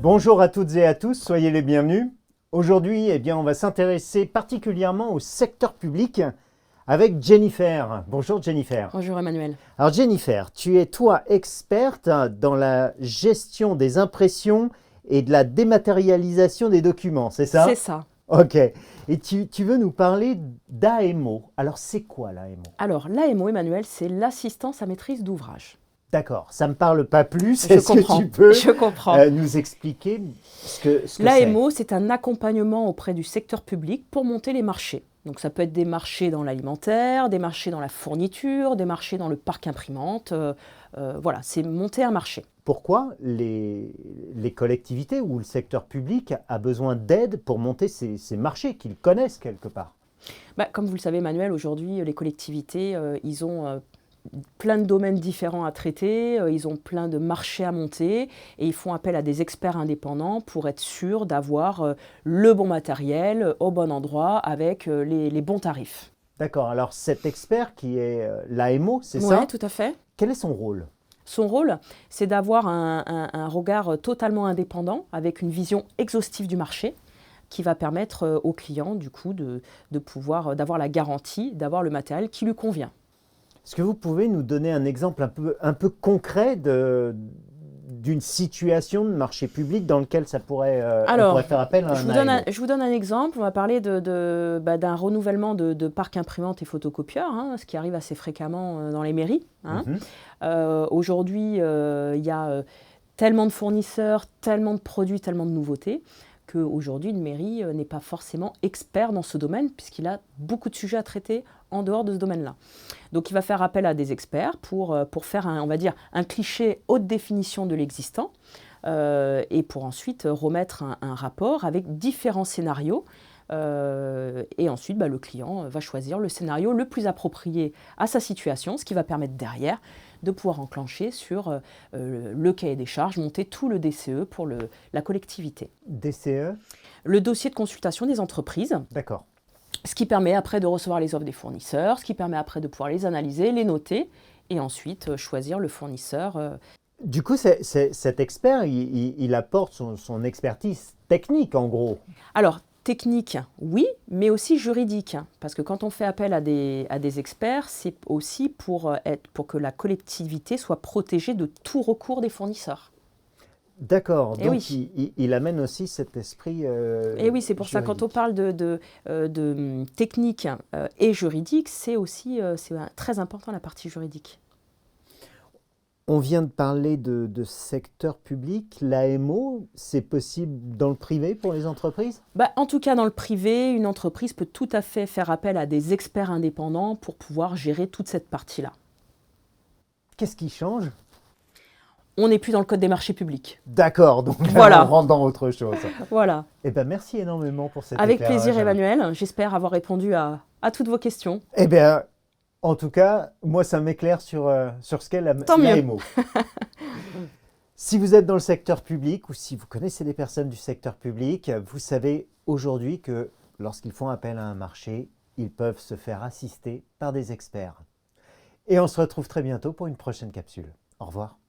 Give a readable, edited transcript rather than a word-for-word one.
Bonjour à toutes et à tous, soyez les bienvenus. Aujourd'hui, on va s'intéresser particulièrement au secteur public avec Jennifer. Bonjour Jennifer. Bonjour Emmanuel. Alors Jennifer, tu es toi experte dans la gestion des impressions et de la dématérialisation des documents, c'est ça? C'est ça. Ok. Et tu veux nous parler d'AMO. Alors c'est quoi l'AMO? Alors l'AMO, Emmanuel, c'est l'assistance à maîtrise d'ouvrage. D'accord, ça ne me parle pas plus. Je Est-ce comprends. que tu peux Je comprends. nous expliquer ce que c'est? L'AMO, c'est un accompagnement auprès du secteur public pour monter les marchés. Donc ça peut être des marchés dans l'alimentaire, des marchés dans la fourniture, des marchés dans le parc imprimante. Voilà, c'est monter un marché. Pourquoi les collectivités ou le secteur public a besoin d'aide pour monter ces marchés qu'ils connaissent quelque part? Comme vous le savez, Emmanuel, aujourd'hui, les collectivités, ils ont plein de domaines différents à traiter, ils ont plein de marchés à monter et ils font appel à des experts indépendants pour être sûrs d'avoir le bon matériel au bon endroit avec les bons tarifs. D'accord, alors cet expert qui est l'AMO, c'est Oui, ça? tout à fait. Quel est son rôle? Son rôle, c'est d'avoir un regard totalement indépendant avec une vision exhaustive du marché qui va permettre aux clients du coup de pouvoir d'avoir la garantie d'avoir le matériel qui lui convient. Est-ce que vous pouvez nous donner un exemple un peu concret d'une situation de marché public dans lequel on pourrait faire appel à un AMO? Je vous donne un exemple. On va parler d'un renouvellement de parcs imprimantes et photocopieurs, ce qui arrive assez fréquemment dans les mairies. Aujourd'hui, il y a tellement de fournisseurs, tellement de produits, tellement de nouveautés, qu'aujourd'hui, une mairie n'est pas forcément expert dans ce domaine, puisqu'il a beaucoup de sujets à traiter en dehors de ce domaine-là. Donc il va faire appel à des experts pour faire un cliché haute définition de l'existant et pour ensuite remettre un rapport avec différents scénarios. Et ensuite, le client va choisir le scénario le plus approprié à sa situation, ce qui va permettre derrière de pouvoir enclencher sur le cahier des charges, monter tout le DCE pour la collectivité. DCE? Le dossier de consultation des entreprises. D'accord. Ce qui permet après de recevoir les offres des fournisseurs, ce qui permet après de pouvoir les analyser, les noter et ensuite choisir le fournisseur. Du coup, cet expert, il apporte son expertise technique en gros. Alors, technique, oui, mais aussi juridique. Parce que quand on fait appel à des experts, c'est aussi pour que la collectivité soit protégée de tout recours des fournisseurs. D'accord, donc oui. il amène aussi cet esprit Et oui, c'est pour ça, quand on parle de technique et juridique, c'est aussi très important la partie juridique. On vient de parler de secteur public. L'AMO, c'est possible dans le privé pour les entreprises? En tout cas, dans le privé, une entreprise peut tout à fait faire appel à des experts indépendants pour pouvoir gérer toute cette partie-là. Qu'est-ce qui change? On n'est plus dans le code des marchés publics. D'accord, donc là, voilà. On rentre dans autre chose. Voilà. Merci énormément pour cet Avec éclairage. plaisir, Emmanuel. J'espère avoir répondu à toutes vos questions. En tout cas, moi, ça m'éclaire sur ce qu'est l'AMO. Si vous êtes dans le secteur public ou si vous connaissez des personnes du secteur public, vous savez aujourd'hui que lorsqu'ils font appel à un marché, ils peuvent se faire assister par des experts. Et on se retrouve très bientôt pour une prochaine capsule. Au revoir.